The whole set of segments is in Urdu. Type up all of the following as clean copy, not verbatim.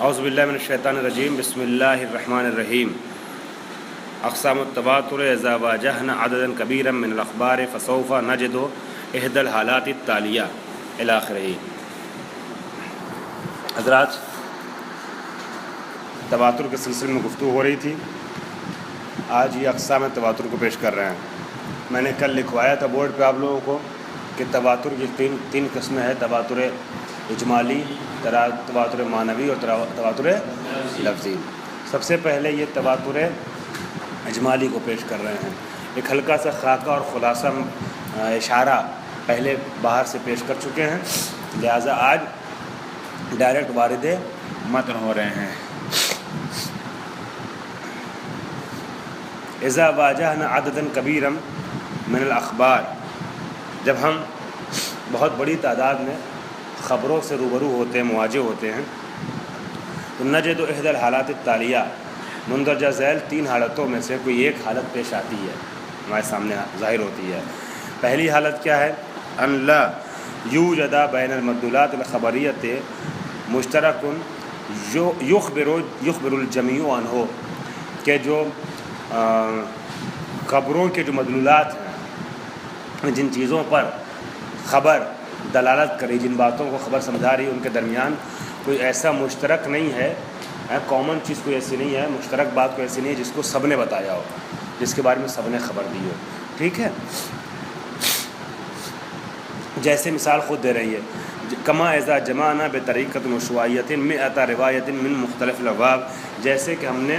اعوذ باللہ من الشیطان الرجیم بسم اللہ الرحمن الرحیم اقسام التواتر اذا واجهنا عددا کبیرا من الاخبار فسوف نجد احدى الحالات التالیہ الی آخرہ۔ حضرات، تواتر کے سلسلے میں گفتگو ہو رہی تھی، آج یہ اقسام تواتر کو پیش کر رہے ہیں۔ میں نے کل لکھوایا تھا بورڈ پہ آپ لوگوں کو کہ تواتر کی تین قسمیں ہیں: تواتر اجمالی، تواتر معنوی اور تواتر لفظی۔ سب سے پہلے یہ تواتر اجمالی کو پیش کر رہے ہیں۔ ایک ہلکا سا خاکہ اور خلاصہ اشارہ پہلے باہر سے پیش کر چکے ہیں، لہٰذا آج ڈائریکٹ وارد متن ہو رہے ہیں۔ اذا واجهنا عددا کبیرا من الاخبار، جب ہم بہت بڑی تعداد میں خبروں سے روبرو ہوتے ہیں، مواجہ ہوتے ہیں، تو نجد احدى الحالات التالیہ، مندرجہ ذیل تین حالتوں میں سے کوئی ایک حالت پیش آتی ہے، ہمارے سامنے ظاہر ہوتی ہے۔ پہلی حالت کیا ہے؟ ان لا یوجد بین المدلولات الخبریۃ مشترک یخبر الجمیع عنہ، کہ جو خبروں کے جو مدلولات ہیں، جن چیزوں پر خبر دلالت کری، جن باتوں کو خبر سمجھا رہی، ان کے درمیان کوئی ایسا مشترک نہیں ہے، کامن چیز کوئی ایسی نہیں ہے، مشترک بات کوئی ایسی نہیں ہے جس کو سب نے بتایا ہو، جس کے بارے میں سب نے خبر دی ہو۔ ٹھیک ہے، جیسے مثال خود دے رہی ہے، کما اذا جمعنا بطریقۃ وشوائیۃ مئۃ روایۃ من مختلف الابواب، جیسے کہ ہم نے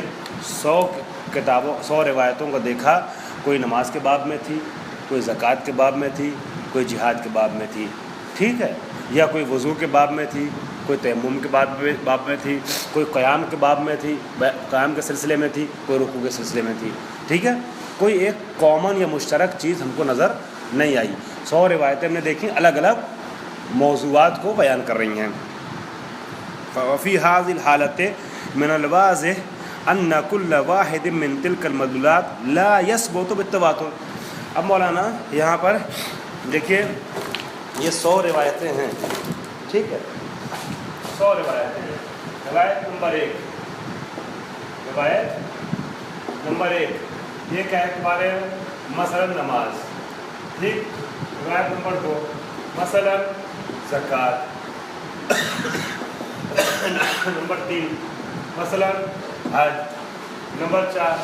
100 روایتوں کو دیکھا، کوئی نماز کے باب میں تھی، کوئی زکوٰۃ کے باب میں تھی، کوئی جہاد کے باب میں تھی، ٹھیک ہے، یا کوئی وضو کے باب میں تھی، کوئی تیمم کے باب میں تھی، کوئی قیام کے باب میں تھی، قیام کے سلسلے میں تھی، کوئی رکوع کے سلسلے میں تھی، ٹھیک ہے، کوئی ایک کامن یا مشترک چیز ہم کو نظر نہیں آئی۔ 100 روایتیں ہم نے دیکھیں، الگ الگ موضوعات کو بیان کر رہی ہیں۔ ففی هذه الحالة من الواضح ان كل واحد من تلك المدلولات لا يثبت بالتواتر۔ اب مولانا یہاں پر دیکھیے، یہ 100 روایتیں ہیں، ٹھیک ہے، 100 روایتیں ہیں۔ روایت نمبر ایک یہ کیا ہے تمہارے؟ مثلا نماز، ٹھیک۔ روایت نمبر 2 مثلا زکوٰۃ۔ نمبر 3 مثلا حج۔ نمبر 4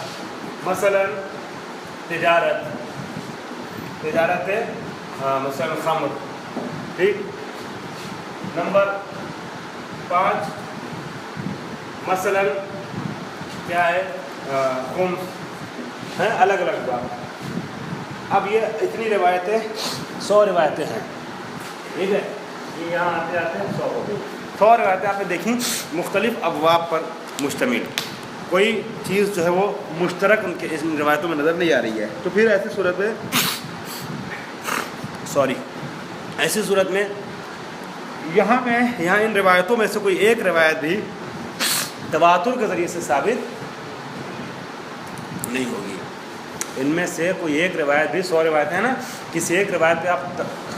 مثلا تجارت مثلا خمر، ٹھیک۔ نمبر 5 مثلا کیا ہے؟ خمس، ہیں الگ الگ بات۔ اب یہ اتنی روایتیں 100 روایتیں ہیں، ٹھیک ہے، یہ یہاں آتے آتے ہیں 100 ہو گئی۔ 100 روایتیں آپ نے دیکھیں، مختلف ابواب پر مشتمل، کوئی چیز جو ہے وہ مشترک ان کے ان روایتوں میں نظر نہیں آ رہی ہے۔ تو پھر ایسی صورت میں یہاں ان روایتوں میں سے کوئی ایک روایت بھی تواتر کے ذریعے سے ثابت نہیں ہوگی۔ ان میں سے کوئی ایک روایت بھی، 100 روایتیں ہیں نا، کسی ایک روایت پہ آپ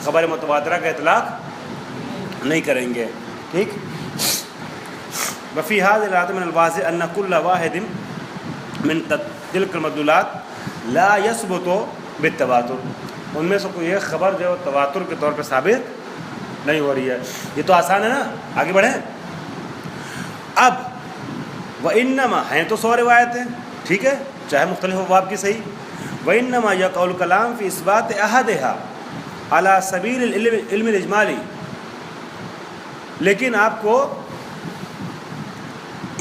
خبر متواترہ کا اطلاق نہیں کریں گے، ٹھیک۔ وفی هذه الحالة من الواضح ان كل واحد من تلك المدلولات لا يثبت بالتواتر، ان میں سے کوئی ایک خبر جو تواتر کے طور پہ ثابت نہیں ہو رہی ہے۔ یہ تو آسان ہے نا، آگے بڑھیں۔ اب وانما ہیں تو 100 روایتیں، ٹھیک ہے، چاہے مختلف ابواب کی صحیح۔ وانما يقع الكلام في اثبات احدها على سبيل العلم الاجمالی، لیکن آپ کو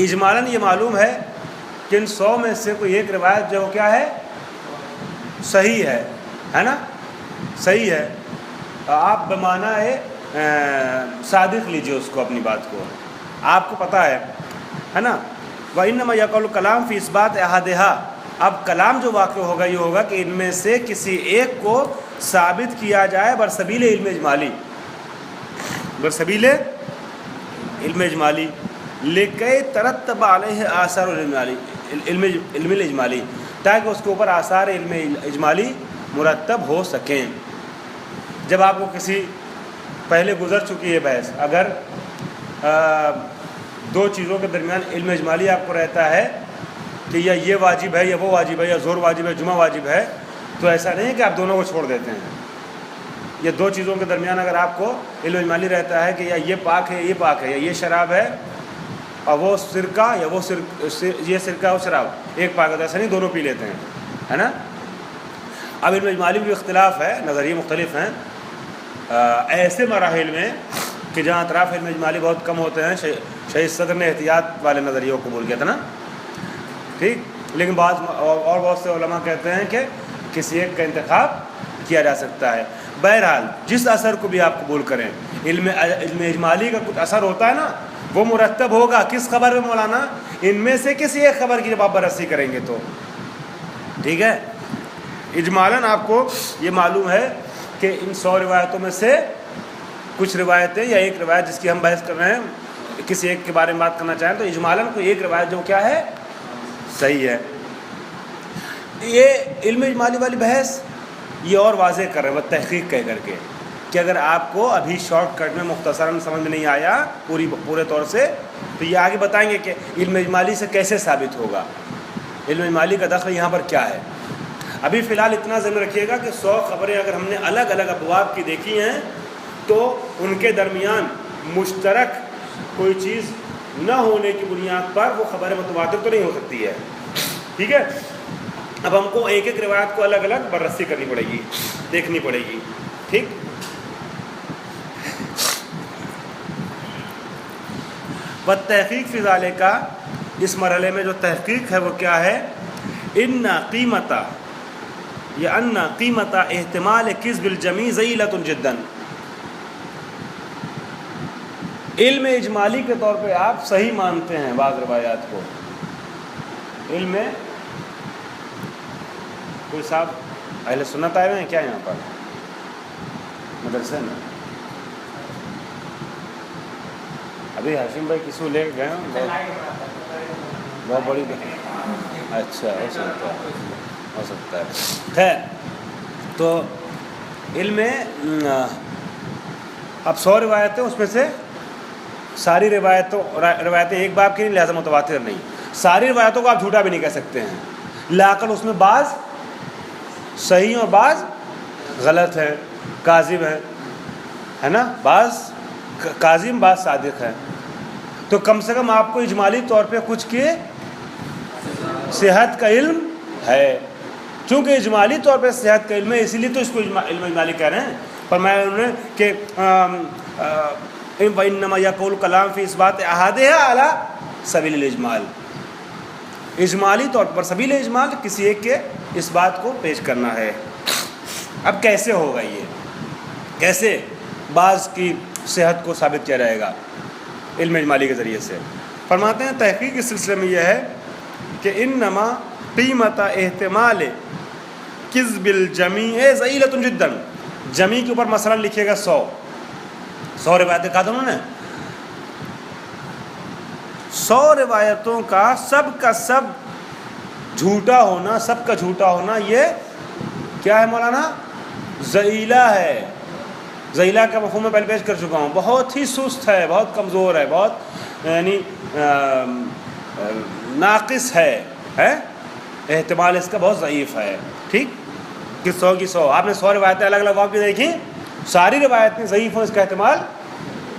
اجمالاً یہ معلوم ہے کہ ان 100 میں سے کوئی ایک روایت جو کیا ہے؟ صحیح ہے نا، صحیح ہے۔ آپ بمعنی صادق لیجئے اس کو، اپنی بات کو، آپ کو پتہ ہے نا۔ وَإِنَّمَا يَقَعُ الْكَلَامُ فِي إِثْبَاتِ أَحَدِهَا، اب کلام جو واقع ہوگا یہ ہوگا کہ ان میں سے کسی ایک کو ثابت کیا جائے برسبیل علم اجمالی، لِكَيْ تَرَتَّبَ عَلَيْهِ آثَارُ علم الاجمالی، تاکہ اس کے اوپر آثار علم اجمالی مرتب ہو سکیں۔ جب آپ کو کسی پہلے گزر چکی ہے بحث، اگر دو چیزوں کے درمیان علم اجمالی آپ کو رہتا ہے کہ یا یہ واجب ہے یا وہ واجب ہے، یا ظہر واجب ہے جمعہ واجب ہے، تو ایسا نہیں ہے کہ آپ دونوں کو چھوڑ دیتے ہیں. یہ دو چیزوں کے درمیان اگر آپ کو علم اجمالی رہتا ہے کہ یا یہ پاک ہے یا یہ پاک ہے، یا یہ شراب ہے اور وہ سرکہ، یا وہ یہ سرکہ اور شراب ایک پاک ہے، تو ایسا نہیں دونوں پی لیتے ہیں، ہے نا. اب علم اجمالی بھی اختلاف ہے، نظریے مختلف ہیں ایسے مراحل میں کہ جہاں اطراف علم اجمالی بہت کم ہوتے ہیں. شہید صدر نے احتیاط والے نظریوں کو قبول کیا تھا نا، ٹھیک. لیکن بعض اور بہت سے علماء کہتے ہیں کہ کسی ایک کا انتخاب کیا جا سکتا ہے. بہرحال جس اثر کو بھی آپ قبول کریں، علم اجمالی کا کچھ اثر ہوتا ہے نا، وہ مرتب ہوگا کس خبر میں مولانا؟ ان میں سے کسی ایک خبر کی جب آپ بررسی کریں گے تو، ٹھیک ہے. اجمالاً آپ کو یہ معلوم ہے کہ ان 100 روایتوں میں سے کچھ روایتیں یا ایک روایت جس کی ہم بحث کر رہے ہیں، کسی ایک کے بارے میں بات کرنا چاہیں تو اجمالاً کوئی ایک روایت جو کیا ہے صحیح ہے. یہ علم اجمالی والی بحث یہ اور واضح کر رہے ہیں وہ تحقیق کہہ کر کے کہ اگر آپ کو ابھی شارٹ کٹ میں مختصراً سمجھ میں نہیں آیا پورے طور سے، تو یہ آگے بتائیں گے کہ علم اجمالی سے کیسے ثابت ہوگا، علم اجمالی کا دخل یہاں پر کیا ہے. ابھی فی الحال اتنا ذہن رکھیے گا کہ 100 خبریں اگر ہم نے الگ الگ ابواب کی دیکھی ہیں تو ان کے درمیان مشترک کوئی چیز نہ ہونے کی بنیاد پر وہ خبر متواتر تو نہیں ہو سکتی ہے، ٹھیک ہے. اب ہم کو ایک ایک روایت کو الگ الگ بررسی کرنی پڑے گی، دیکھنی پڑے گی، ٹھیک. والتحقیق فی ذالک، اس مرحلے میں جو تحقیق ہے وہ کیا ہے؟ ان قیمت احتمال کذب الجمی ضئیلۃ جدا. علم اجمالی کے طور پہ آپ صحیح مانتے ہیں بعض روایات کو. علم میں کوئی صاحب اہل سنت آئے ہوئے ہیں کیا یہاں پر مدرسے میں؟ ابھی ہاشم بھائی کسی کو لے کے گئے ہیں بہت بڑی. اچھا ہو سکتا ہے. خیر، تو علم میں اب 100 روایتیں، اس میں سے ساری روایتیں ایک باب کی نہیں، لہذا متواتر نہیں. ساری روایتوں کو آپ جھوٹا بھی نہیں کہہ سکتے ہیں، لاقل اس میں بعض صحیح اور بعض غلط ہے، کاذب ہے نا، بعض کاذب بعض صادق ہے. تو کم سے کم آپ کو اجمالی طور پہ کچھ کی صحت کا علم ہے. چونکہ اجمالی طور پہ صحت کا علم ہے، اسی لیے تو اس کو علم اجمالی کہہ رہے ہیں. فرمایا انہوں نے کہ وَإِنَّمَا يَقُولُ كَلَامٌ فِي إِثْبَاتِ أَحَدِهَا عَلَى سَبِيلِ الْإِجْمَالِ. اجمالی طور پر سبیل اجمال کسی ایک کے اس بات کو پیش کرنا ہے. اب کیسے ہوگا یہ؟ کیسے بعض کی صحت کو ثابت کیا جائے گا علم اجمالی کے ذریعے سے؟ فرماتے ہیں تحقیق اس سلسلے میں یہ ہے کہ انما قیمت احتمال کذب الجمیع ضئیلۃ جدا. جمی کے اوپر مثلا لکھے گا 100 روایتیں کہا تھا انہوں نے. 100 روایتوں کا سب جھوٹا ہونا، سب کا جھوٹا ہونا، یہ کیا ہے مولانا؟ ضئیلہ ہے. ضئیلہ کا مفہوم میں پہلے پیش کر چکا ہوں. بہت ہی سست ہے، بہت کمزور ہے، بہت یعنی ناقص ہے، احتمال اس کا بہت ضعیف ہے. ٹھیک، کہ 100 کی 100 آپ نے 100 روایتیں الگ الگ واقع دیکھی، ساری روایتیں ضعیف ہوں، اس کا احتمال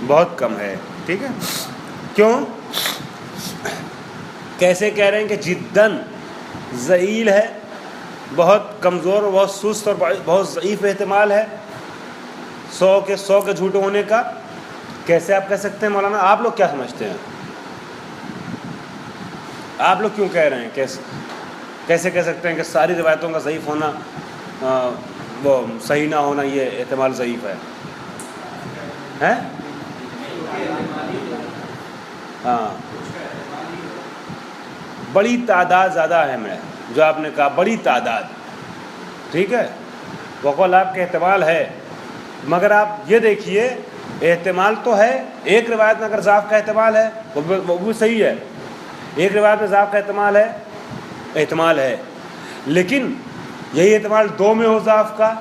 بہت کم ہے. ٹھیک ہے، کیوں؟ کیسے کہہ رہے ہیں کہ جداً ضئیل ہے، بہت کمزور، بہت سست اور بہت ضعیف احتمال ہے 100 کے 100 کے جھوٹے ہونے کا. کیسے آپ کہہ سکتے ہیں مولانا؟ آپ لوگ کیا سمجھتے ہیں؟ آپ لوگ کیوں کہہ رہے ہیں؟ کیسے کہہ سکتے ہیں کہ ساری روایتوں کا ضعیف ہونا، وہ صحیح نہ ہونا، یہ احتمال ضعیف ہے؟ ہاں، بڑی تعداد زیادہ اہم ہے جو آپ نے کہا، بڑی تعداد. ٹھیک ہے، وقول آپ کے احتمال ہے، مگر آپ یہ دیکھیے احتمال تو ہے. ایک روایت میں اگر ضعف کا احتمال ہے وہ بھی صحیح ہے. ایک روایت میں ضعف کا احتمال ہے، لیکن یہی احتمال 2 میں ہو ضعف کا،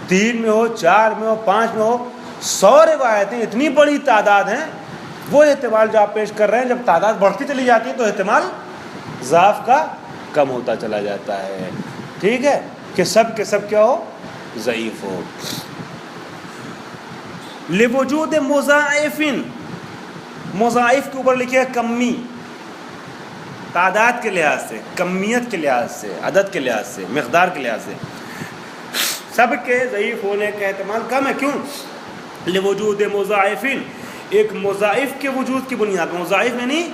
3 میں ہو، 4 میں ہو، 5 میں ہو. 100 روایتیں اتنی بڑی تعداد ہیں وہ احتمال جو آپ پیش کر رہے ہیں جب تعداد بڑھتی چلی جاتی ہے تو احتمال ضعف کا کم ہوتا چلا جاتا ہے. ٹھیک ہے کہ سب کے سب کیا ہو, ضعیف ہو. لوجود مضاعف, مضاعف کے اوپر لکھے کمی, تعداد کے لحاظ سے, کمیت کے لحاظ سے, عدد کے لحاظ سے, مقدار کے لحاظ سے سب کے ضعیف ہونے کا احتمال کم ہے. کیوں؟ لوجود مضاعف, ایک مضاعف کے وجود کی بنیاد. مضاعف یعنی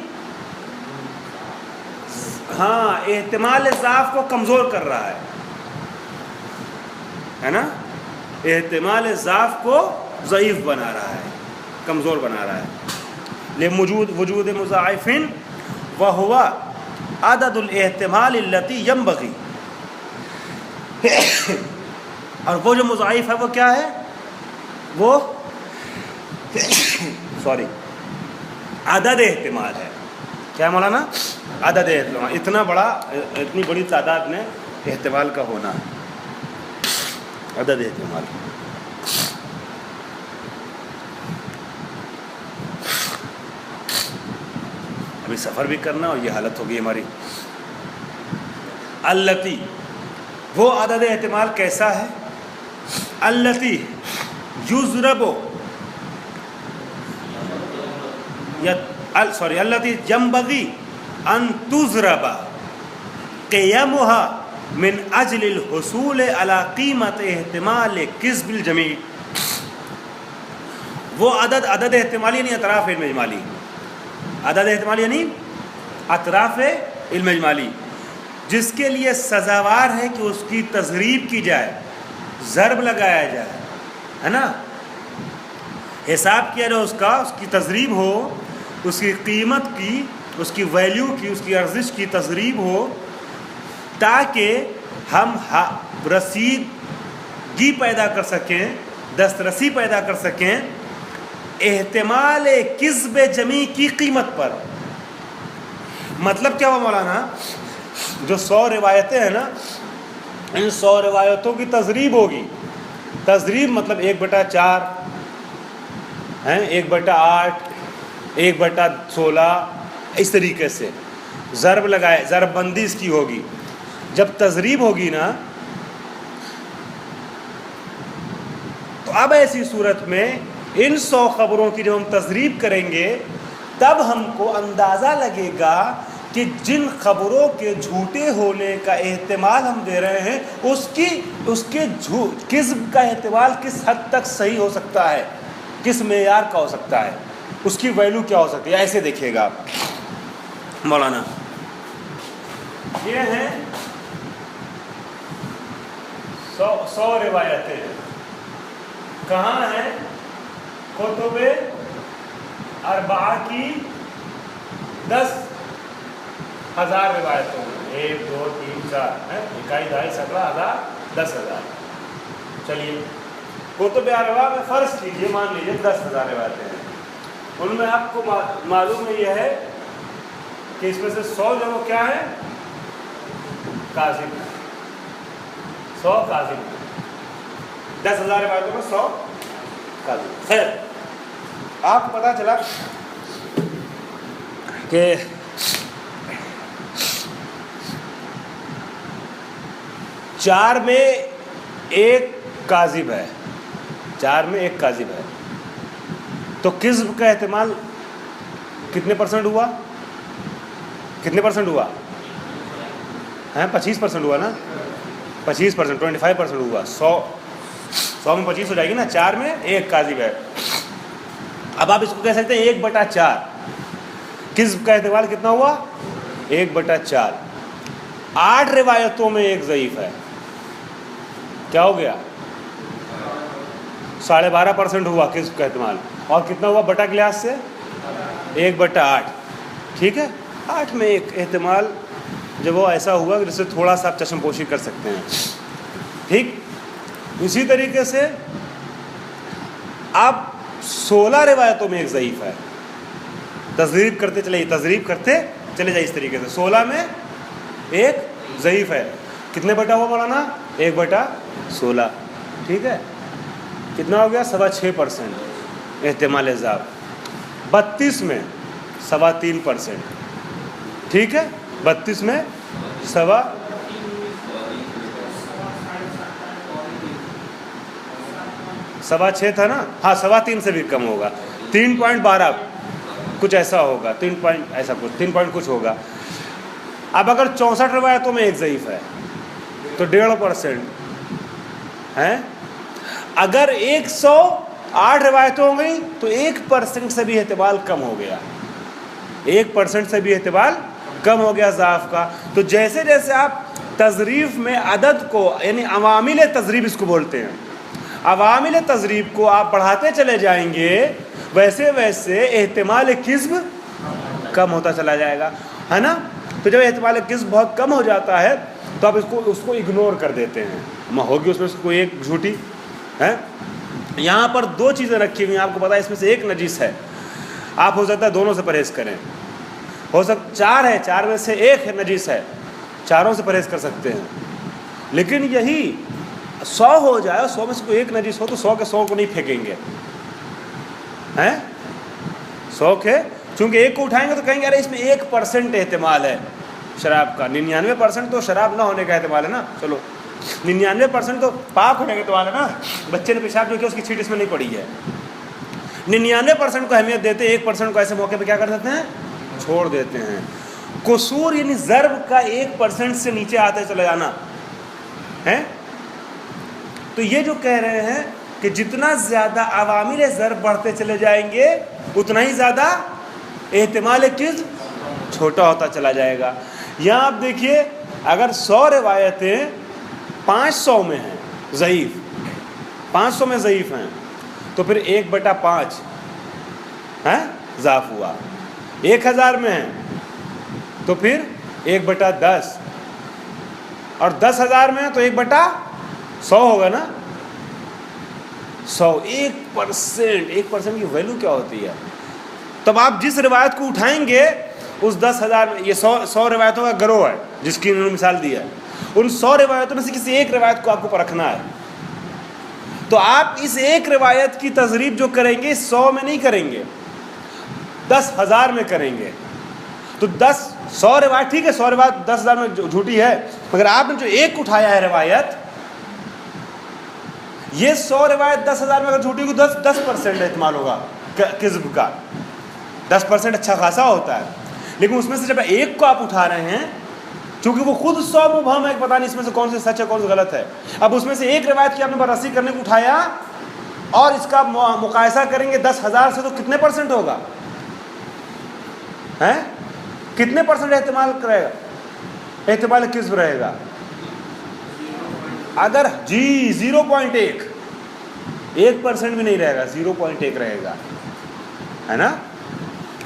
ہاں احتمال ضعف کو کمزور کر رہا ہے نا, احتمال ضعف کو ضعیف بنا رہا ہے, کمزور بنا رہا ہے. وجود مضاعف وہو عدد الاحتمال التی ینبغی, اور وہ جو مضاعف ہے وہ کیا ہے, وہ عدد احتمال ہے. کیا مولانا؟ عدد احتمال, اتنا بڑا, اتنی بڑی تعداد میں احتمال کا ہونا, عدد احتمال. ابھی سفر بھی کرنا اور یہ حالت ہوگی ہماری. التی, وہ عدد احتمال کیسا ہے؟ التی یضرب التی ینبغی ان تضرب قیامها من اجل الحصول على قیمت احتمال کذب الجمیع. وہ عدد احتمالی یعنی اطراف علم اجمالی, عدد احتمالی یعنی اطراف علم اجمالی, جس کے لیے سزاوار ہے کہ اس کی تضریب کی جائے, ضرب لگایا جائے, ہے نا, حساب کیا جائے اس کا, اس کی تضریب ہو, اس کی قیمت کی, اس کی ویلیو کی, اس کی ارزش کی تضریب ہو, تاکہ ہم رسیدگی پیدا کر سکیں, دسترسی پیدا کر سکیں احتمال کذب جمیع کی قیمت پر. مطلب کیا ہوا مولانا؟ جو 100 روایتیں ہیں نا, ان 100 روایتوں کی تضریب ہوگی. تضریب مطلب 1/4 ہیں, 1/8, 1/16, اس طریقے سے ضرب لگائے, ضرب بندی اس کی ہوگی. جب تضریب ہوگی نا, تو اب ایسی صورت میں ان 100 خبروں کی جب ہم تضریب کریں گے تب ہم کو اندازہ لگے گا کہ جن خبروں کے جھوٹے ہونے کا احتمال ہم دے رہے ہیں اس کے کذب کا احتمال کس حد تک صحیح ہو سکتا ہے, کس معیار کا ہو سکتا ہے, اس کی ویلیو کیا ہو سکتی ہے. ایسے دیکھیے گا مولانا, یہ ہیں 100 روایتیں. کہاں ہیں؟ کتب اربعہ کی 10,000 روایتوں میں. 1 2 3 4 اکائی دہائی 17,000 10,000. چلیے کتب اربعہ میں فرض کیجیے, مان لیجیے 10,000 روایتیں ہیں. ان میں آپ کو معلوم ہے یہ ہے کہ اس میں سے 100 جو وہ کیا ہے, کاذب ہے. 100 کاذب ہے. 10,000 روایتوں میں 100 کاذب. خیر, آپ کو پتہ چلا کہ چار میں ایک کاذب ہے, 4 میں 1 کاذب ہے, تو کذب کا احتمال کتنے % ہوا؟ کتنے % ہوا؟ 25% ہوا نا, 25%, 25% ہوا. 100 میں 25 ہو جائے گی نا, 4 میں 1 کاذب ہے. اب آپ اس کو کہہ سکتے ہیں 1/4. کذب کا احتمال کتنا ہوا؟ 1/4. 8 روایتوں میں 1 ضعیف ہے, کیا ہو گیا؟ 12.5% ہوا کذب کا احتمال. اور کتنا ہوا بٹا کے لحاظ سے؟ 1/8. ٹھیک ہے, 8 میں 1 احتمال جب وہ ایسا ہوا کہ جس سے تھوڑا سا آپ چشم پوشی کر سکتے ہیں. ٹھیک, اسی طریقے سے اب 16 روایتوں میں 1 ضعیف ہے. تضریب کرتے چلے جائے اس طریقے سے. 16 میں 1 ضعیف ہے. کتنے بٹا ہوا مولانا؟ 1/16. ٹھیک ہے, کتنا ہو گیا؟ 6.25% احتمال ضعف. 32 میں 3.25%. ٹھیک ہے, 32 میں 6.25 تھا نا, ہاں 3.25 سے بھی کم ہوگا, 3.12 کچھ ایسا ہوگا, 3 کچھ ہوگا. اب اگر 64 روایتوں میں ایک ضعیف ہے تو 1.5% ہے. اگر 108 روایتوں ہو گئی تو 1% سے بھی احتمال کم ہو گیا, 1% سے بھی احتمال کم ہو گیا ضعف کا. تو جیسے جیسے آپ تضریف میں عدد کو, یعنی عوامل تضریب اس کو بولتے ہیں, عوامل تضریب کو آپ بڑھاتے چلے جائیں گے, ویسے ویسے احتمال کذب کم ہوتا چلا جائے گا, ہے نا. تو جب احتمال کذب بہت کم ہو جاتا ہے تو آپ اس کو اگنور کر دیتے ہیں, ہوگی اس میں سے کوئی ایک جھوٹی ہے. یہاں پر 2 چیزیں رکھی ہوئی ہیں, آپ کو پتا ہے اس میں سے ایک نجس ہے, آپ ہو سکتا ہے دونوں سے پرہیز کریں, ہو سکتا 4 ہے, 4 میں سے ایک نجس ہے, چاروں سے پرہیز کر سکتے ہیں. لیکن یہی 100 ہو جائے, 100 میں سے کوئی ایک نجس ہو تو 100 کے 100 کو نہیں پھینکیں گے, ہیں 100 کے, چونکہ ایک کو اٹھائیں گے تو کہیں گے ارے اس میں 1% احتمال ہے شراب کا, 99% تو شراب نہ ہونے کا احتمال ہے نا. چلو 99% تو پاک ہونے کا احتمال ہے نا, بچے نے پیشاب جو کیا اس کی چھیٹ اس میں نہیں پڑی ہے. 99% کو اہمیت دیتے, 1% کو ایسے موقع پہ کیا کر دیتے ہیں, چھوڑ دیتے ہیں. قصور یعنی ضرب کا 1% سے نیچے آتے چلے جانا ہے. تو یہ جو کہہ رہے ہیں کہ جتنا زیادہ عوامل ضرب بڑھتے چلے جائیں گے اتنا ہی زیادہ احتمال کذب چھوٹا ہوتا چلا جائے گا. یہاں آپ دیکھیے, اگر 100 روایتیں 500 میں ہیں ضعیف, 500 میں ضعیف ہیں, تو پھر 1/5 ہے ضعف ہوا. 1000 میں ہیں تو پھر 1/10, اور 10,000 میں ہیں تو 1/100 ہوگا نا. 1% کی ویلو کیا ہوتی ہے. تب آپ جس روایت کو اٹھائیں گے اس 10,000 میں, یہ 100 روایتوں کا گروہ ہے جس کی انہوں نے مثال دی ہے, ان 100 روایتوں میں سے کسی ایک روایت کو آپ کو پرکھنا ہے. تو آپ اس ایک روایت کی تضریب جو کریں گے 100 میں نہیں کریں گے, 10,000 میں کریں گے. تو 100 روایت ٹھیک ہے, 100 روایت 10,000 میں جھوٹی ہے, مگر آپ نے جو ایک اٹھایا ہے روایت, یہ 100 روایت 10,000 میں اگر جھوٹی ہوگی 10% احتمال ہوگا کذب کا, 10% اچھا خاصا ہوتا ہے. لیکن اس میں سے جب ایک کو آپ اٹھا رہے ہیں, چونکہ وہ خود 100 مبہم ہے, پتہ نہیں اس میں سے کون سے سچ ہے کون سے غلط ہے, اب اس میں سے ایک روایت کی آپ نے بررسی کرنے کو اٹھایا اور اس کا مقایسہ کریں گے 10,000 سے, تو کتنے % ہوگا, ہیں کتنے % احتمال رہے گا, احتمال کذب رہے گا. اگر 0.1, 1% بھی نہیں رہے گا, 0.1 رہے گا, ہے نا.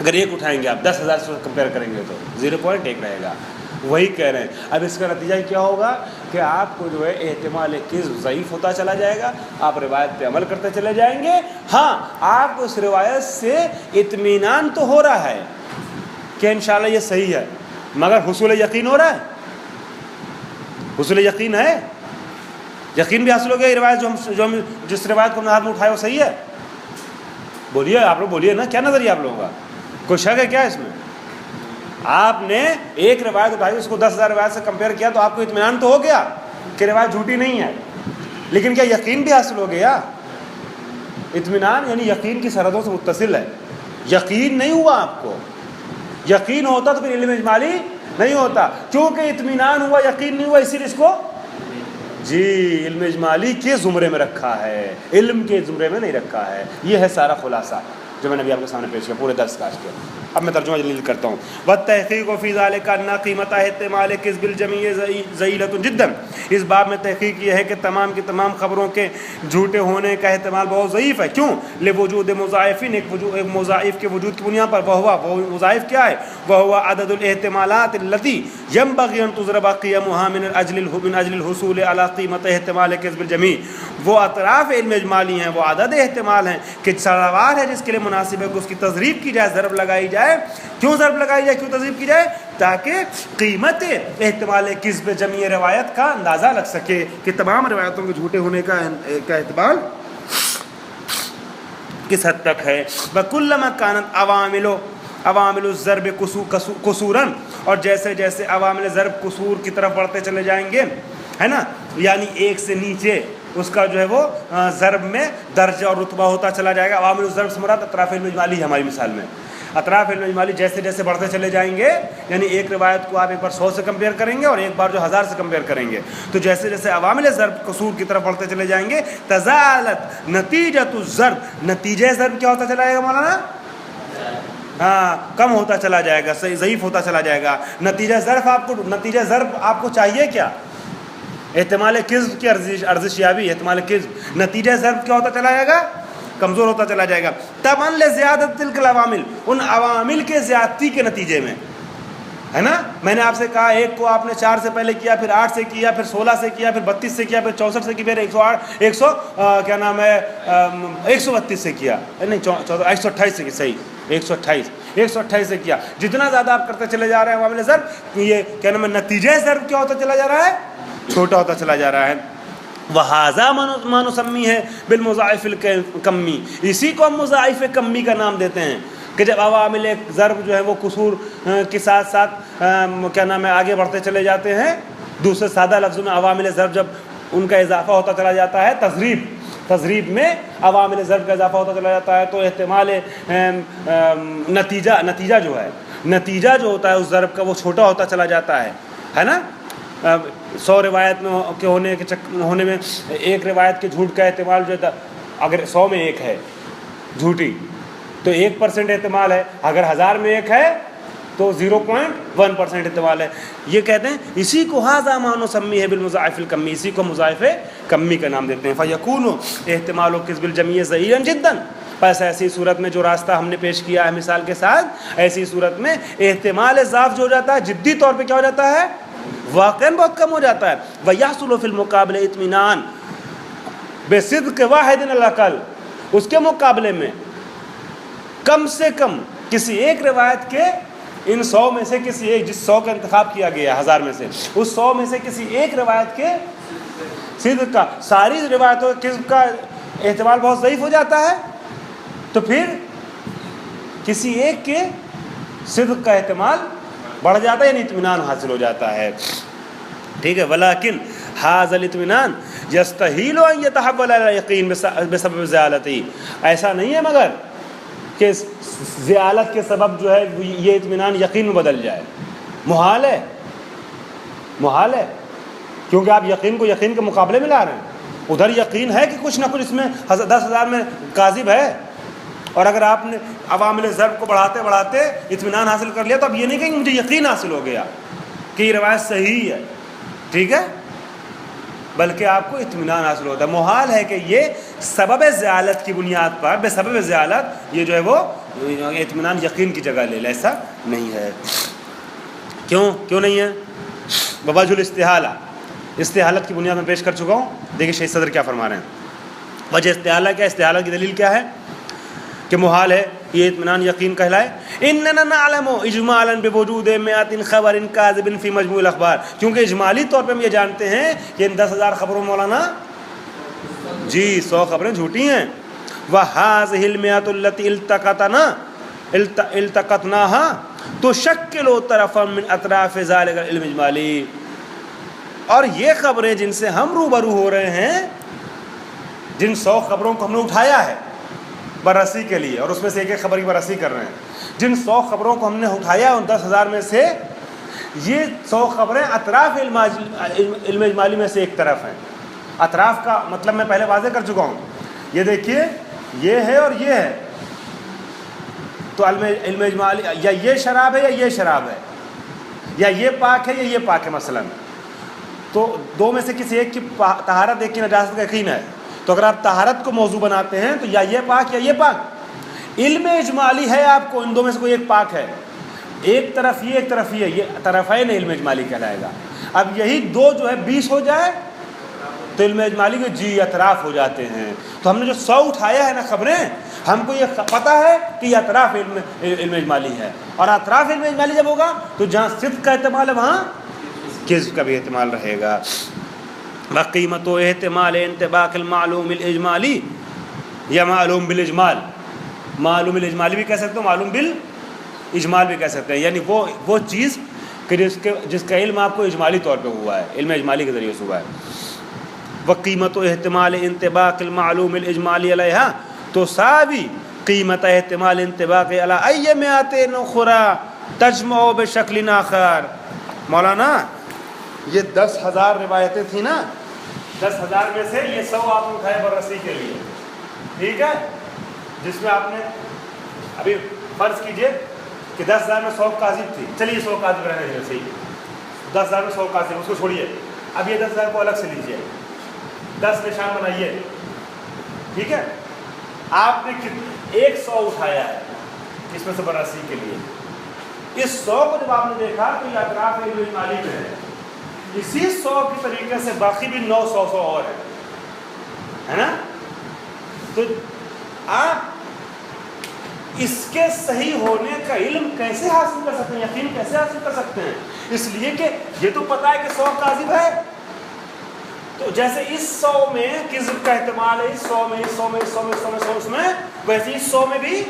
اگر ایک اٹھائیں گے آپ 10,000 سے کمپیئر کریں گے تو 0.1 رہے گا. وہی کہہ رہے ہیں. اب اس کا نتیجہ کیا ہوگا کہ آپ کو جو ہے احتمال کذب ضعیف ہوتا چلا جائے گا, آپ روایت پہ عمل کرتے چلے جائیں گے. ہاں آپ کو اس روایت سے اطمینان تو ہو رہا ہے کہ انشاءاللہ یہ صحیح ہے, مگر حصول یقین ہو رہا ہے, حصول یقین ہے, یقین بھی حاصل ہو گیا یہ روایت جو ہم جس روایت کو ہم نے ہاتھ میں اٹھایا وہ صحیح ہے. بولیے آپ لوگ, بولیے نا, کیا نظریہ آپ لوگوں کا, کوئی شک ہے کیا اس میں؟ آپ نے ایک روایت اٹھائی, اس کو 10,000 روایت سے کمپیئر کیا, تو آپ کو اطمینان تو ہو گیا کہ روایت جھوٹی نہیں ہے, لیکن کیا یقین بھی حاصل ہو گیا؟ اطمینان یعنی یقین کی سرحدوں سے متصل ہے. یقین نہیں ہوا آپ کو, یقین ہوتا تو پھر علم اجمالی نہیں ہوتا. کیونکہ اطمینان ہوا, یقین نہیں ہوا, اسی لیے اس کو علم اجمالی کے زمرے میں رکھا ہے, علم کے زمرے میں نہیں رکھا ہے. یہ ہے سارا خلاصہ جو میں نے ابھی آپ کے سامنے پیش کیا پورے درس کا. اب میں ترجمہ جلیل کرتا ہوں. والتحقیق فی ذلک ان قیمت احتمال کذب الجمیع ضئیلۃ جدا. اس باب میں تحقیق یہ ہے کہ تمام کی تمام خبروں کے جھوٹے ہونے کا احتمال بہت ضعیف ہے. کیوں؟ لوجود مضاعفین, ایک مضاعف کے وجود کی بنیاد پر. وہ مضاعف کیا ہے؟ وهو عدد الاحتمالات التي ينبغي ان تضرب قيمها من اجل الحصول على قیمت احتمال کذب الجمیع. وہ اطراف علم اجمالی ہیں, وہ عدد احتمال ہیں کہ سوال ہے جس کے لیے مناسب ہے کہ اس کی تضریب کی جائے, ضرب لگائی جائے. کیوں ضرب لگائی جائے, کیوں تضریب کی جائے؟ تاکہ قیمت احتمال کذب جمیع روایت کا اندازہ لگ سکے کہ تمام روایتوں کے جھوٹے ہونے کا احتمال کس حد تک ہے. وَكُلَّمَا كَانَتْ عوامل الضرب قصوراً، اور جیسے جیسے عوامل ضرب قصور کی طرف بڑھتے چلے جائیں گے، ہے نا، یعنی ایک سے نیچے اس کا جو ہے وہ ضرب میں درجہ اور رتبہ ہوتا چلا جائے گا. عوامل الضرب سے مراد اطراف علم اجمالی ہے. ہماری مثال میں اطراف علم اجمالی جیسے جیسے بڑھتے چلے جائیں گے، یعنی ایک روایت کو آپ ایک بار 100 سے کمپیئر کریں گے اور ایک بار جو 1000 سے کمپیئر کریں گے، تو جیسے جیسے عوامل ضرب قصور کی طرف بڑھتے چلے جائیں گے، تزالت نتیجۃ الضرب، نتیجہ ضرب کیا ہوتا چلا جائے گا مولانا؟ کم ہوتا چلا جائے گا، ضعیف ہوتا چلا جائے گا. نتیجہ ضرب آپ کو چاہیے کیا؟ احتمال کذب کی ارزش یابی، احتمال کذب. نتیجہ ضرب کیا ہوتا چلا جائے گا؟ کمزور ہوتا چلا جائے گا. تباً لزیادت تلک العوامل، ان عوامل کے زیادتی کے نتیجے میں، ہے نا. میں نے آپ سے کہا ایک کو آپ نے 4 سے پہلے کیا، پھر 8 سے کیا، پھر 16 سے کیا، پھر 32 سے کیا، پھر 64 سے کیا، پھر 132 سے کیا، نہیں 128 سے کیا، صحیح 128 سے کیا. جتنا زیادہ آپ کرتے چلے جا رہے ہیں عوامل ضرب، یہ کیا نام ہے، نتیجہ ضرب کیا ہوتا چلا جا رہا ہے؟ چھوٹا ہوتا چلا جا رہا ہے. وہذا ما نسمی ہے بالمضاعف الکمی، اسی کو ہم مضاعف کمی کا نام دیتے ہیں کہ جب عوامل ضرب جو ہے وہ قصور کے ساتھ ساتھ کیا نام ہے آگے بڑھتے چلے جاتے ہیں. دوسرے سادہ لفظوں میں عوامل ضرب جب ان کا اضافہ ہوتا چلا جاتا ہے، تضریب میں عوامل ضرب کا اضافہ ہوتا چلا جاتا ہے، تو احتمال نتیجہ جو ہوتا ہے اس ضرب کا وہ چھوٹا ہوتا چلا جاتا ہے نا. 100 روایت میں کے ہونے میں ایک روایت کے جھوٹ کا احتمال جو ہے، اگر 100 میں ایک ہے جھوٹی تو 1% احتمال ہے، اگر 1000 میں ایک ہے تو 0.1% احتمال ہے. یہ کہتے ہیں اسی کو ھذا ما نسمی ہے بالمضاعف الکمی، اسی کو مضاعف کمی کا نام دیتے ہیں. فیکون احتمال کذب الجمی ضئیلا جدا، بس ایسی صورت میں جو راستہ ہم نے پیش کیا ہے مثال کے ساتھ، ایسی صورت میں احتمال ضعف جو ہو جاتا ہے جدی طور پہ کیا ہو جاتا ہے؟ واقعاً بہت کم ہو جاتا ہے. وَيَحْصُلُ فِي الْمُقَابِلِ اطمینان بِصِدْقِ وَاحِدٍ الْأَقَلَّ، اس کے مقابلے میں کم سے کم کسی ایک روایت کے، ان 100 میں سے کسی ایک، جس 100 کا انتخاب کیا گیا ہے 1000 میں سے، اس 100 میں سے کسی ایک روایت کے صدق کا، ساری روایتوں کے کذب کا احتمال بہت ضعیف ہو جاتا ہے، تو پھر کسی ایک کے صدق کا احتمال بڑھ جاتا ہے، یعنی اطمینان حاصل ہو جاتا ہے. ٹھیک ہے. ولیکن ھذا الاطمینان یستحیل ان یتحول الی یقین بسبب زیالتی، ایسا نہیں ہے مگر کہ زیالت کے سبب جو ہے یہ اطمینان یقین میں بدل جائے. محال ہے کیونکہ آپ یقین کو یقین کے مقابلے میں لا رہے ہیں. ادھر یقین ہے کہ کچھ نہ کچھ اس میں 10,000 میں کاذب ہے، اور اگر آپ نے عوامل ضرب کو بڑھاتے بڑھاتے اطمینان حاصل کر لیا تو اب یہ نہیں کہیں کہ مجھے یقین حاصل ہو گیا کہ یہ روایت صحیح ہے، ٹھیک ہے، بلکہ آپ کو اطمینان حاصل ہوتا ہے. محال ہے کہ یہ سبب زیالت کی بنیاد پر، بے سبب زیالت یہ جو ہے وہ اطمینان یقین کی جگہ لے لے، ایسا نہیں ہے. کیوں نہیں ہے؟ ووجہ الاستحالہ، استحالت کی بنیاد میں پیش کر چکا ہوں. دیکھیں شیخ صدر کیا فرما رہے ہیں. وجہ استحالہ کیا، استحالہ کی دلیل کیا ہے کہ محال ہے یہ اطمینان یقین کہلائے. اننا نعلم اجمالا بوجود مئات خبر کاذب فی مجموع الاخبار، کیونکہ اجمالی طور پہ ہم یہ جانتے ہیں کہ ان 10,000 خبروں مولانا 100 خبریں جھوٹی ہیں. وهذه المئات التي التقطناها تشکل طرفا من اطراف ذلك العلم الاجمالی، اور یہ خبریں جن سے ہم روبرو ہو رہے ہیں، جن 100 خبروں کو ہم نے اٹھایا ہے بررسی کے لیے، اور اس میں سے ایک ایک خبر کی بررسی کر رہے ہیں، جن 100 خبروں کو ہم نے اٹھایا ان 10,000 میں سے، یہ 100 خبریں اطراف علم اجمالی میں سے ایک طرف ہیں. اطراف کا مطلب میں پہلے واضح کر چکا ہوں. یہ دیکھیے یہ ہے اور یہ ہے، تو علم اجمالی یا یہ شراب ہے یا یہ شراب ہے، یا یہ پاک ہے یا یہ پاک ہے مثلا، تو دو میں سے کسی ایک کی طہارت ایک کی نجاست کا یقین ہے، تو اگر آپ طہارت کو موضوع بناتے ہیں تو یا یہ پاک یا یہ پاک. علم اجمالی ہے آپ کو ان دو میں سے کوئی ایک پاک ہے، ایک طرف یہ ایک طرف یہ طرفین علم اجمالی کہلائے گا. اب یہی دو جو ہے 20 ہو جائے تو علم اجمالی کے اطراف ہو جاتے ہیں. تو ہم نے جو 100 اٹھایا ہے نا خبریں، ہم کو یہ پتہ ہے کہ یہ اطراف علم اجمالی ہے، اور اطراف علم اجمالی جب ہوگا تو جہاں صدق کا احتمال ہے وہاں کذب کا بھی احتمال رہے گا. وقیمت و احتمال انطباق المعلوم الاجمالی یا معلوم بالاجمال، معلوم الاجمالی بھی کہہ سکتے ہو، معلوم بالاجمال بھی کہہ سکتے ہیں، یعنی وہ چیز کہ جس کا علم آپ کو اجمالی طور پہ ہوا ہے، علم اجمالی کے ذریعے سے ہوا ہے. وقیمت و احتمال انطباق المعلوم الاجمالی علیہ تساوی قیمت احتمال انطباق علی ای مئات اخرى تجمع بشکل آخر. مولانا یہ 10,000 روایتیں تھیں نا، 10,000 میں سے یہ 100 آپ نے اٹھائے بررسی کے لیے، ٹھیک ہے، جس میں آپ نے ابھی فرض کیجئے کہ 10,000 میں 100 کاذب تھی، چلیے 100 کاذب رہنے دیجیے، صحیح 10,000 میں 100 کاذب، اس کو چھوڑیے. اب یہ 10,000 کو الگ سے لیجیے، 10 نشان بنائیے، ٹھیک ہے. آپ نے 100 اٹھایا ہے اس میں سے بررسی کے لیے. اس 100 کو جب آپ نے دیکھا تو یہ اطراف علم اجمالی میں ہے، اسی 100 کی طریقے سے باقی بھی 900 اور ہے نا. تو آپ اس کے صحیح ہونے کا علم کیسے حاصل کر سکتے ہیں، یقین کیسے حاصل کر سکتے ہیں؟ اس لیے کہ یہ تو پتا ہے کہ 100 کاذب ہے، تو جیسے اس 100 میں کذب کا احتمال ہے، اس 100 میں، اس 100 میں، اس 100 میں، اس 100 میں، 100 اس میں، ویسے اس 100 میں بھی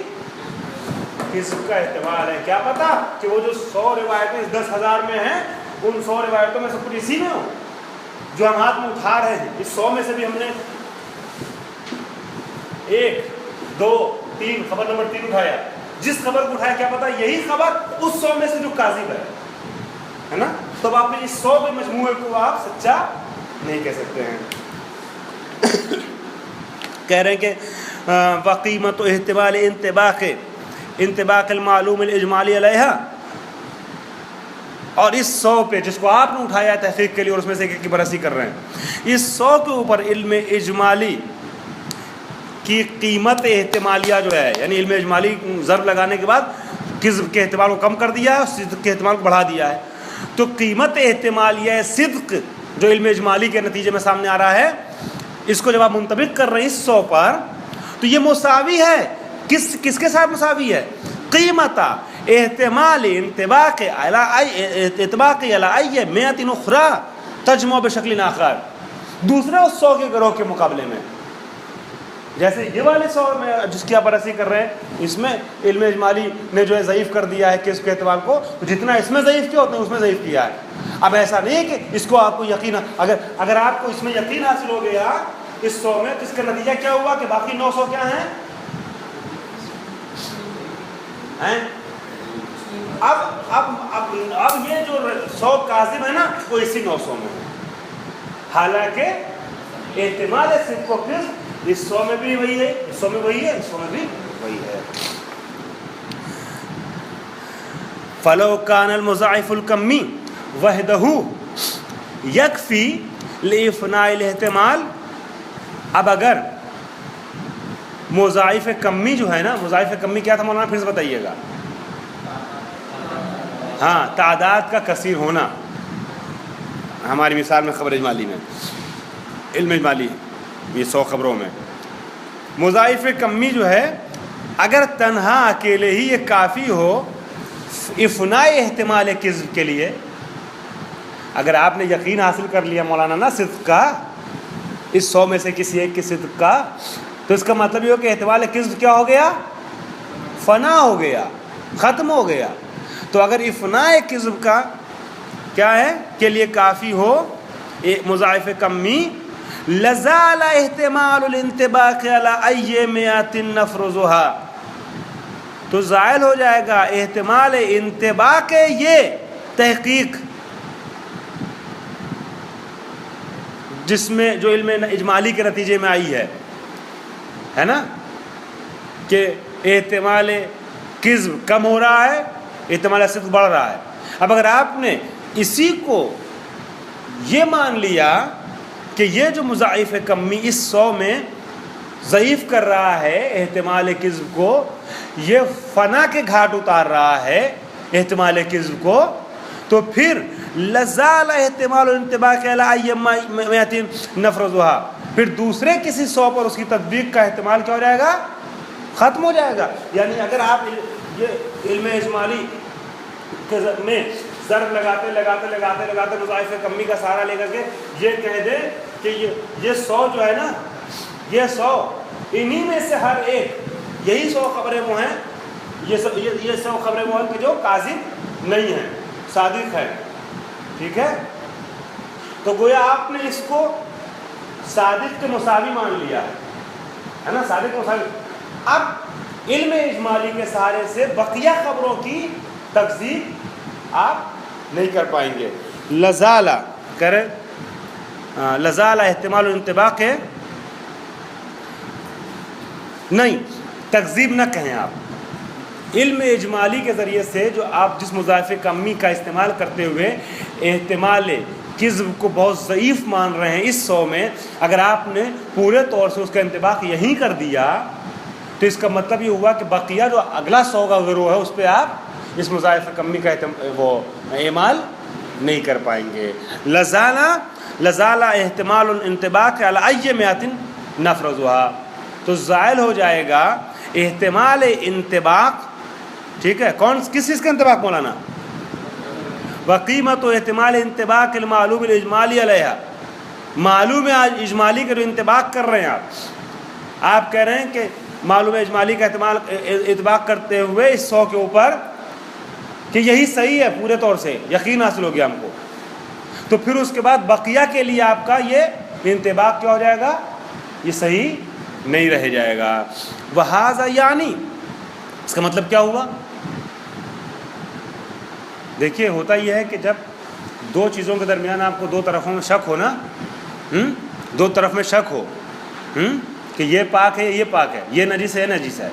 کذب کا احتمال ہے. کیا پتا کہ وہ جو 100 روایتیں اس 10,000 میں ہیں، ان 100 روایتوں میں سے کچھ اسی میں ہو جو ہم ہاتھ میں اٹھا رہے ہیں. اس 100 میں سے بھی ہم نے 1 2 3 خبر نمبر 3 اٹھایا، جس خبر کو اٹھایا کیا پتا یہی خبر اس 100 میں سے جو کاذب ہے نا. تب آپ نے اس 100 کے مجموعے کو آپ سچا نہیں کہہ سکتے ہیں. کہہ رہے ہیں کہ وقیمت و احتمال انطباق المعلوم الاجمالی علیہ، اور اس 100 پہ جس کو آپ نے اٹھایا ہے تحقیق کے لیے اور اس میں سے ایک کی بررسی کر رہے ہیں، اس 100 کے اوپر علم اجمالی کی قیمت احتمالیہ جو ہے، یعنی علم اجمالی ضرب لگانے کے بعد کذب کے احتمال کو کم کر دیا ہے اور صدق کے احتمال کو بڑھا دیا ہے. تو قیمت احتمالیہ صدق جو علم اجمالی کے نتیجے میں سامنے آ رہا ہے، اس کو جب آپ منطبق کر رہے ہیں اس 100 پر، تو یہ مساوی ہے کس کے ساتھ مساوی ہے؟ قیمت احتمال انطباق علی ای مئات اخرى تجمع بشکل آخر، دوسرے اس 100 کے گروہ کے مقابلے میں. جیسے یہ والے 100 میں جس کی آپ بررسی کر رہے ہیں، اس میں علم اجمالی نے جو ہے ضعیف کر دیا ہے کہ اس کے اعتبار کو، جتنا اس میں ضعیف کیا اتنا اس میں ضعیف کیا ہے. اب ایسا نہیں کہ اس کو آپ کو یقین، اگر آپ کو اس میں یقین حاصل ہو گیا اس 100 میں، تو اس کا نتیجہ کیا ہوا کہ باقی 900 کیا ہیں؟ اب یہ جو 100 کاذب ہے نا وہ اسی 900 میں ہے، حالانکہ احتمال صدق و کذب اس 100 میں بھی وہی ہے، اس 100 میں وہی ہے، اس 100 میں بھی وہی ہے. فلو کان المضاعف الکمی وحدہ یکفی لافناء الاحتمال. اب اگر مضاعف کمی جو ہے نا، مضاعف کمی کیا تھا مولانا پھر سے بتائیے گا؟ ہاں، تعداد کا کثیر ہونا. ہماری مثال میں خبر اجمالی میں، علم اجمالی یہ 100 خبروں میں مضاعف کمی جو ہے، اگر تنہا اکیلے ہی یہ کافی ہو افناء احتمال کذب کے لیے، اگر آپ نے یقین حاصل کر لیا مولانا نا صدق کا، اس 100 میں سے کسی ایک کی صدق کا، تو اس کا مطلب یہ ہو کہ احتمال کذب کیا ہو گیا؟ فنا ہو گیا، ختم ہو گیا. تو اگر افناء کذب کا کیا ہے کے لیے کافی ہو مضاعف کمی، لزال احتمال الانطباق علی ای مئات نفرضها، تو زائل ہو جائے گا احتمال انطباق یہ تحقیق جس میں جو علم اجمالی کے نتیجے میں آئی ہے نا، کہ احتمال کذب کم ہو رہا ہے، احتمال صدق بڑھ رہا ہے. اب اگر آپ نے اسی کو یہ مان لیا کہ یہ جو مضاعف کمی اس 100 میں ضعیف کر رہا ہے احتمال کذب کو، یہ فنا کے گھاٹ اتار رہا ہے احتمال کذب کو، تو پھر لزال احتمال الانطباق علی ای مئات نفرضها، پھر دوسرے کسی 100 پر اس کی تطبیق کا احتمال کیا ہو جائے گا؟ ختم ہو جائے گا. یعنی اگر آپ یہ علم اجمالی میں ضرب لگاتے مضاعف کمی کا سہارا لے کر کے یہ کہہ دیں کہ یہ 100 جو ہے نا، یہ 100 انہی میں سے ہر ایک یہی 100 خبریں وہ ہیں، یہ 100 خبریں وہ ہیں کہ جو کاذب نہیں ہیں، صادق ہیں، ٹھیک ہے؟ تو گویا آپ نے اس کو صادق کے مساوی مان لیا ہے نا، صادق کے مساوی۔ اب علم اجمالی کے سہارے سے بقیہ خبروں کی تکذیب آپ نہیں کر پائیں گے۔ لزالہ کریں، لزالہ احتمال الانطباق ہے، نہیں تکذیب نہ کہیں آپ۔ علم اجمالی کے ذریعے سے جو آپ جس مضاعف کمی کا استعمال کرتے ہوئے احتمال کذب کو بہت ضعیف مان رہے ہیں، اس 100 میں اگر آپ نے پورے طور سے اس کا انطباق یہی کر دیا تو اس کا مطلب یہ ہوا کہ بقیہ جو اگلا 100 کا گروہ ہے اس پہ آپ اس مضاعف کمی کا وہ اعمال نہیں کر پائیں گے۔ لزالہ احتمال الانطباق علی ای مئات نفرضها، تو زائل ہو جائے گا احتمال انطباق، ٹھیک ہے؟ کس چیز کا انطباق مولانا؟ وقیمت و احتمال انطباق المعلوم الاجمالی علیہ، معلوم اجمالی کا جو انطباق کر رہے ہیں آپ کہہ رہے ہیں کہ معلوم اجمالی کا انطباق کرتے ہوئے اس 100 کے اوپر کہ یہی صحیح ہے، پورے طور سے یقین حاصل ہو گیا ہم کو، تو پھر اس کے بعد بقیہ کے لیے آپ کا یہ انطباق کیا ہو جائے گا؟ یہ صحیح نہیں رہ جائے گا۔ وہذا یعنی، اس کا مطلب کیا ہوا؟ دیکھیے ہوتا یہ ہے کہ جب دو چیزوں کے درمیان آپ کو دو طرفوں میں شک ہو نا، دو طرف میں شک ہو کہ یہ پاک ہے یہ پاک ہے، یہ نجس ہے نجس ہے،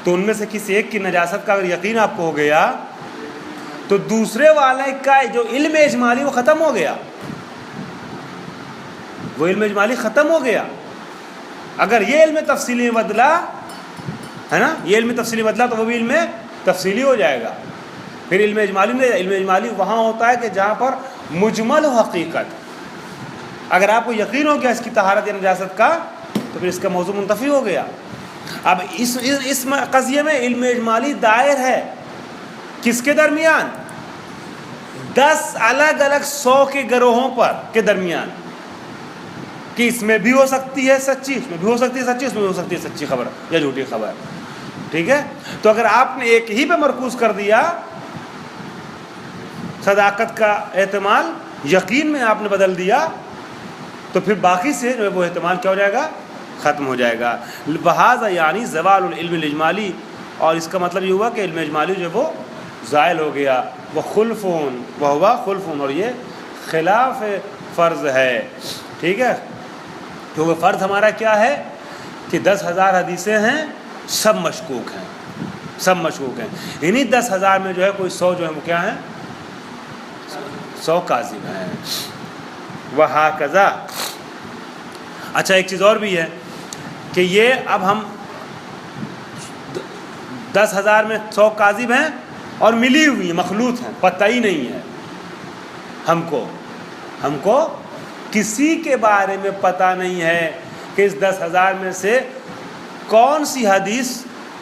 تو ان میں سے کسی ایک کی نجاست کا اگر یقین آپ کو ہو گیا تو دوسرے والے کا جو علم اجمالی وہ ختم ہو گیا، وہ علم اجمالی ختم ہو گیا۔ اگر یہ علم تفصیلی بدلا ہے نا، یہ علم تفصیلی بدلا تو وہ بھی علم تفصیلی ہو جائے گا۔ پھر علم اجمالی میں، علم اجمالی وہاں ہوتا ہے کہ جہاں پر مجمل و حقیقت، اگر آپ کو یقین ہو گیا اس کی طہارت یا نجاست کا تو پھر اس کا موضوع منتفی ہو گیا۔ اب اس قضیے میں علم اجمالی دائر ہے کس کے درمیان؟ 10 الگ الگ 100 کے گروہوں پر کے درمیان، کہ اس میں بھی ہو سکتی ہے سچی، اس میں بھی ہو سکتی ہے سچی، اس میں بھی ہو سکتی ہے سچی خبر یا جھوٹی خبر، ٹھیک ہے؟ تو اگر آپ نے ایک ہی پہ مرکوز کر دیا، صداقت کا احتمال یقین میں آپ نے بدل دیا، تو پھر باقی سے جو ہے وہ احتمال کیا ہو جائے گا؟ ختم ہو جائے گا۔ بہذا یعنی زوال العلم الاجمالی، اور اس کا مطلب یہ ہوا کہ علم اجمالی جو وہ زائل ہو گیا۔ وہ خلفون، وہ ہوا خلفون، اور یہ خلاف فرض ہے، ٹھیک ہے؟ کیونکہ فرض ہمارا کیا ہے کہ 10,000 حدیثیں ہیں، سب مشکوک ہیں، سب مشکوک ہیں، انہی 10,000 میں جو ہے کوئی 100 جو ہے وہ کیا ہیں؟ 100 کاذب ہیں۔ وہکذا، اچھا ایک چیز اور بھی ہے کہ یہ اب ہم 10,000 میں 100 کاذب ہیں اور ملی ہوئی ہیں، مخلوط ہیں، پتہ ہی نہیں ہے ہم کو کسی کے بارے میں پتہ نہیں ہے کہ اس 10,000 میں سے کون سی حدیث،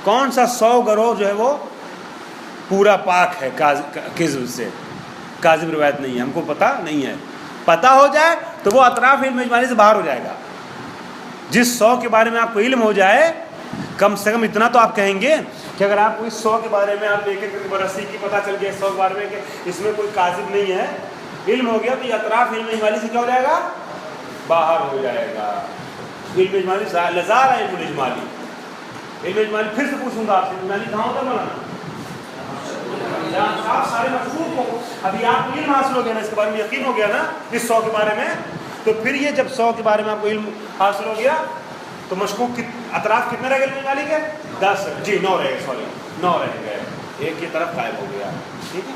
کون سا 100 گروہ جو ہے وہ پورا پاک ہے کذب سے، کاذب روایت نہیں ہے، ہم کو پتہ نہیں ہے۔ پتہ ہو جائے تو وہ اطراف علم اجمالی سے باہر ہو جائے گا۔ جس 100 کے بارے میں آپ کو علم ہو جائے، کم سے کم اتنا تو آپ کہیں گے کہ اگر آپ کو اس 100 کے بارے میں آپ ایک برسی کی پتہ چل گیا، 100 کے بارے میں کہ اس میں کوئی کاذب نہیں ہے، علم ہو گیا، تو یہ اطراف علم اجمالی سے کیا ہو جائے گا؟ باہر ہو جائے گا۔ علم اجمالی لزال ہے، علم اجمالی، علم اجمالی پھر سے پوچھوں گا آپ سے، علم اجمالی کہاں ہوتا ہے مولانا؟ آپ سارے مشہور کو ابھی آپ کو علم حاصل ہو گیا نا، اس کے بارے میں یقین ہو گیا نا اس 100 کے بارے میں، تو پھر یہ جب 100 کے بارے میں آپ کو علم حاصل ہو گیا تو مشکوک اطراف کتنے رہ گئے علم اجمالی کے؟ 10، جی 9 رہ گئے، سوری 9 رہ گئے، ایک یہ طرف غائب ہو گیا، ٹھیک ہے؟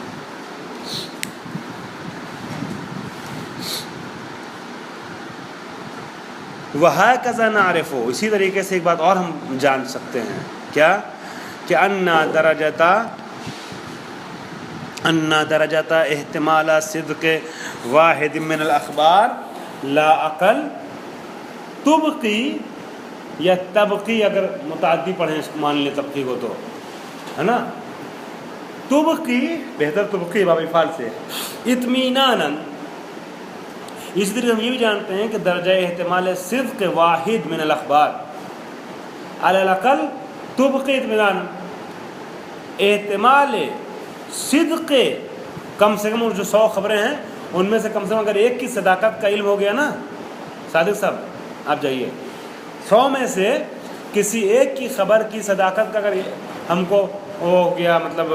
وَهَكَذَا نَعْرِفُ، اسی طریقے سے ایک بات اور ہم جان سکتے ہیں، کیا؟ کہ ان درجۃ احتمال صدق واحد من الاخبار لا اقل تبقی، یا تبقی اگر متعدی پڑھیں اس کو مان لیں تبقی کو تو ہے نا، تبقی بہتر تبقی باب افعال سے اطمینانا، اس طرح ہم یہ بھی جانتے ہیں کہ درجہ احتمال صدق واحد من الاخبار علی الاقل طبق اطمینان، احتمال صدق، کم سے کم جو 100 خبریں ہیں ان میں سے کم اگر ایک کی صداقت کا علم ہو گیا نا، صادق صاحب آپ جائیے، 100 میں سے کسی ایک کی خبر کی صداقت کا اگر ہم کو ہو گیا، مطلب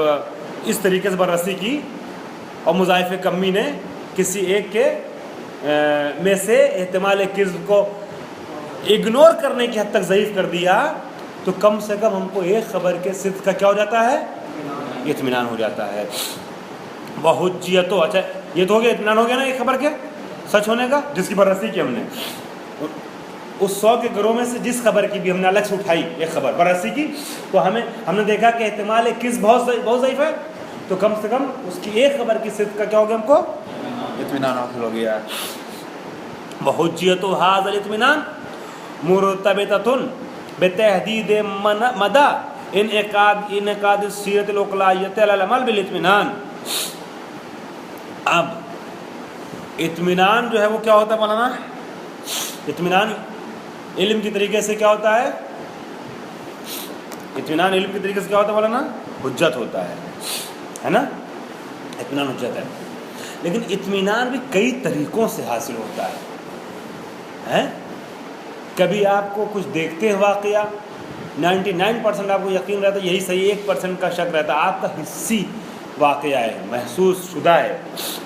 اس طریقے سے بررسی کی اور مضاعف کمی نے کسی ایک کے میں سے احتمال کذب کو اگنور کرنے کی حد تک ضعیف کر دیا، تو کم سے کم ہم کو ایک خبر کے صدق کا کیا ہو جاتا ہے؟ اطمینان ہو جاتا ہے۔ وحجیت، اچھا یہ تو ہو گیا، اطمینان ہو گیا نا ایک خبر کے سچ ہونے کا جس کی بررسی کی ہم نے۔ اس 100 کے گروہ میں سے جس خبر کی بھی ہم نے الگ سے اٹھائی ایک خبر بررسی کی، تو ہم نے دیکھا کہ احتمال کذب بہت ضعیف ہے، تو کم سے کم اس کی ایک خبر کی صدق کا کیا ہو گیا؟ ہم کو اطمینان حاصل ہو گیا۔ وحجیت ھذا الاطمینان مرتبطۃ بتحدید مدى انعقاد السیرۃ العقلائیۃ علی العمل بالاطمینان۔ اب اطمینان جو ہے وہ کیا ہوتا ہے مولانا؟ اطمینان علم کی طریقے سے کیا ہوتا ہے؟ اطمینان علم کی طریقے سے کیا ہوتا ہے مولانا؟ حجت ہوتا ہے نا؟ اطمینان حجت ہے، لیکن اطمینان بھی کئی طریقوں سے حاصل ہوتا ہے۔ کبھی آپ کو کچھ دیکھتے ہیں واقعہ 99% آپ کو یقین رہتا ہے یہی صحیح، 1% کا شک رہتا ہے، آپ کا حسی واقعہ ہے، محسوس شدہ ہے،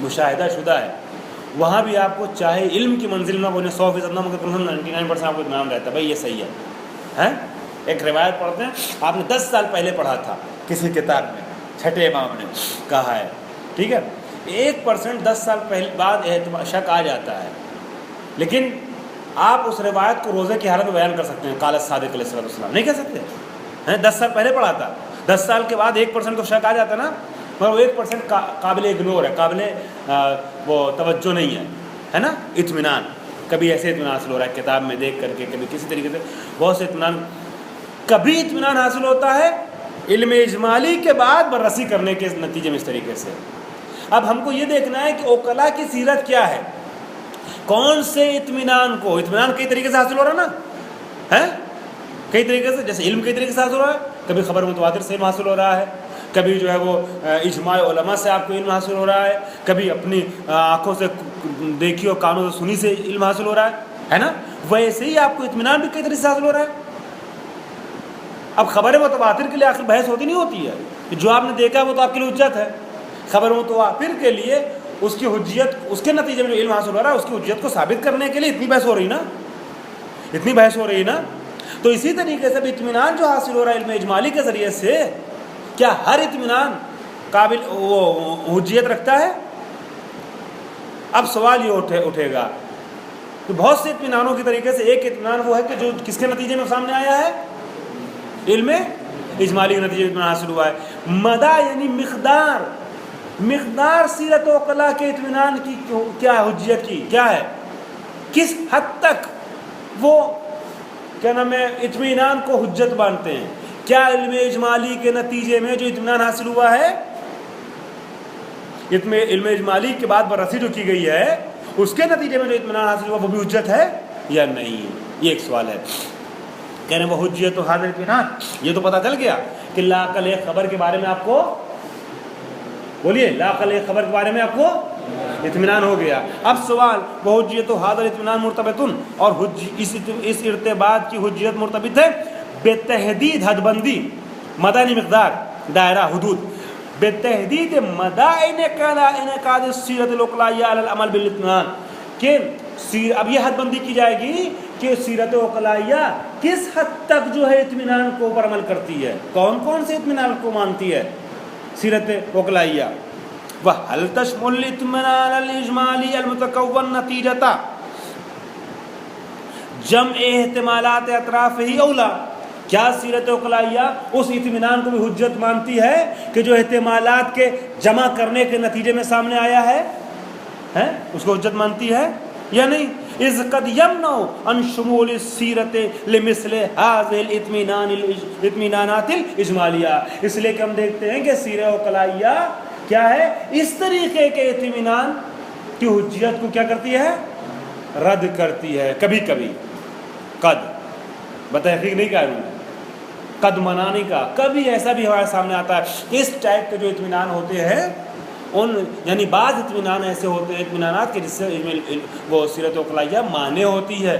مشاہدہ شدہ ہے، وہاں بھی آپ کو چاہے علم کی منزل نہ بولے 100% نہ، مگر 99% آپ کو اطمینان رہتا ہے بھائی یہ صحیح ہے۔ ایک روایت پڑھتے ہیں، آپ نے 10 سال پہلے پڑھا تھا کسی کتاب میں، چھٹے امام نے کہا ہے، ٹھیک ہے، 1% 10 سال پہلے بعد شک آ جاتا ہے، لیکن آپ اس روایت کو روزے کی حالت میں بیان کر سکتے ہیں، قال الصادق علیہ السلام نہیں کہہ سکتے؟ 10 سال پہلے پڑھا تھا، 10 سال کے بعد 1% کو شک آ جاتا نا، مگر وہ 1% قابل اگنور ہے، قابل وہ توجہ نہیں ہے نا۔ اطمینان کبھی ایسے اطمینان حاصل ہو رہا ہے کتاب میں دیکھ کر کے، کبھی کسی طریقے سے بہت سے اطمینان، کبھی اطمینان حاصل ہوتا ہے علم اجمالی کے بعد بررسی کرنے کے نتیجے میں اس طریقے سے۔ اب ہم کو یہ دیکھنا ہے کہ عقلاء کی سیرت کیا ہے، کون سے اطمینان کو، اطمینان کئی طریقے سے حاصل ہو رہا ہے نا، کئی طریقے سے، جیسے علم کئی طریقے سے حاصل ہو رہا ہے، کبھی خبر متواتر سے علم حاصل ہو رہا ہے، کبھی جو ہے وہ اجماع علماء سے آپ کو علم حاصل ہو رہا ہے، کبھی اپنی آنکھوں سے دیکھی اور کانوں سے سنی سے علم حاصل ہو رہا ہے نا۔ ویسے ہی آپ کو اطمینان بھی کئی طریقے سے حاصل ہو رہا ہے۔ اب خبر متواتر کے لیے آخر بحث ہوتی نہیں ہوتی ہے، جو آپ نے دیکھا وہ تو آپ کے لیے حجت ہے، خبر متواتر کے لیے اس کی حجیت، اس کے نتیجے میں جو علم حاصل ہو رہا ہے اس کی حجیت کو ثابت کرنے کے لیے اتنی بحث ہو رہی نا، اتنی بحث ہو رہی نا۔ تو اسی طریقے سے بھی اطمینان جو حاصل ہو رہا ہے علم اجمالی کے ذریعے سے، کیا ہر اطمینان قابل وہ حجیت رکھتا ہے؟ اب سوال یہ اٹھے گا کہ بہت سے اطمینانوں کے طریقے سے ایک اطمینان وہ ہے کہ جو کس کے نتیجے میں سامنے آیا ہے؟ علم اجمالی کے نتیجے میں حاصل ہوا ہے۔ مدہ یعنی مقدار سیرت و عقلاء کے اطمینان کی کیا حجیت کی کیا ہے، کس حد تک وہ کیا نام ہے اطمینان کو حجت مانتے ہیں، کیا علم اجمالی کے نتیجے میں جو اطمینان حاصل ہوا ہے، علم اجمالی کے بعد بررسی جو کی گئی ہے اس کے نتیجے میں جو اطمینان حاصل ہوا وہ بھی حجت ہے یا نہیں، یہ ایک سوال ہے۔ کہہ رہے ہیں وہ حجیت و حاضر اطمینان، یہ تو پتہ چل گیا کہ لا عقل ایک خبر کے بارے میں آپ کو، بولیے لا عقل ایک خبر کے بارے میں آپ کو اطمینان ہو گیا۔ اب سوال وہ حجیت و حاضر اطمینان مرتبطن، اور اس ارتباط کی حجیت مرتبط ہے بتحدید حد بندی، مدنی مقدار، دائرہ، حدود، بتحدید مدى انعقاد السیرۃ العقلائیہ علی العمل بالاطمینان، کہ اب یہ حد بندی کی جائے گی کہ سیرت عقلائیہ کس حد تک جو ہے اطمینان کو پر عمل کرتی ہے، کون کون سے اطمینان کو مانتی ہے سیرت عقلائیہ۔ وَهَلْ تَشْمُلُ الْاطْمِئْنَانَ الْإِجْمَالِيَّ الْمُتَكَوَّنَ نَتِيجَةَ جمع احتمالات اطراف ہی اولا، کیا سیرت عقلائیہ اس اطمینان کو بھی حجت مانتی ہے کہ جو احتمالات کے جمع کرنے کے نتیجے میں سامنے آیا ہے اس کو حجت مانتی ہے یا نہیں؟ اذ قد یمنع عن شمول السیرت لمثل هذه الاطمینانات الاجمالیہ، اس لیے کہ ہم دیکھتے ہیں کہ سیرت عقلائیہ کیا ہے، اس طریقے کے اطمینان کی حجیت کو کیا کرتی ہے، رد کرتی ہے کبھی کبھی، قد بتحقیق نہیں کہہ رہا ہوں، قد منانے کا، کبھی ایسا بھی ہمارے سامنے آتا ہے اس ٹائپ کے جو اطمینان ہوتے ہیں ان یعنی بعض اطمینان ایسے ہوتے ہیں اطمینانات کے جس سے وہ سیرت عقلائیہ مانے ہوتی ہے،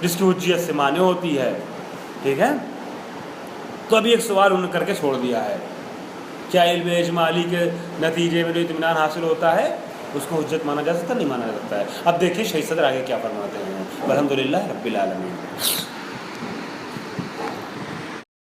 جس کی حجیت سے مانے ہوتی ہے. ٹھیک ہے. تو ابھی ایک سوال انہوں نے کر کے چھوڑ دیا ہے، کیا علم اجمالی کے نتیجے میں جو اطمینان حاصل ہوتا ہے اس کو حجت مانا جا سکتا نہیں مانا جا سکتا ہے. اب دیکھیں شیخ صدر آگے کیا فرماتے ہیں. الحمدللہ رب العالمین.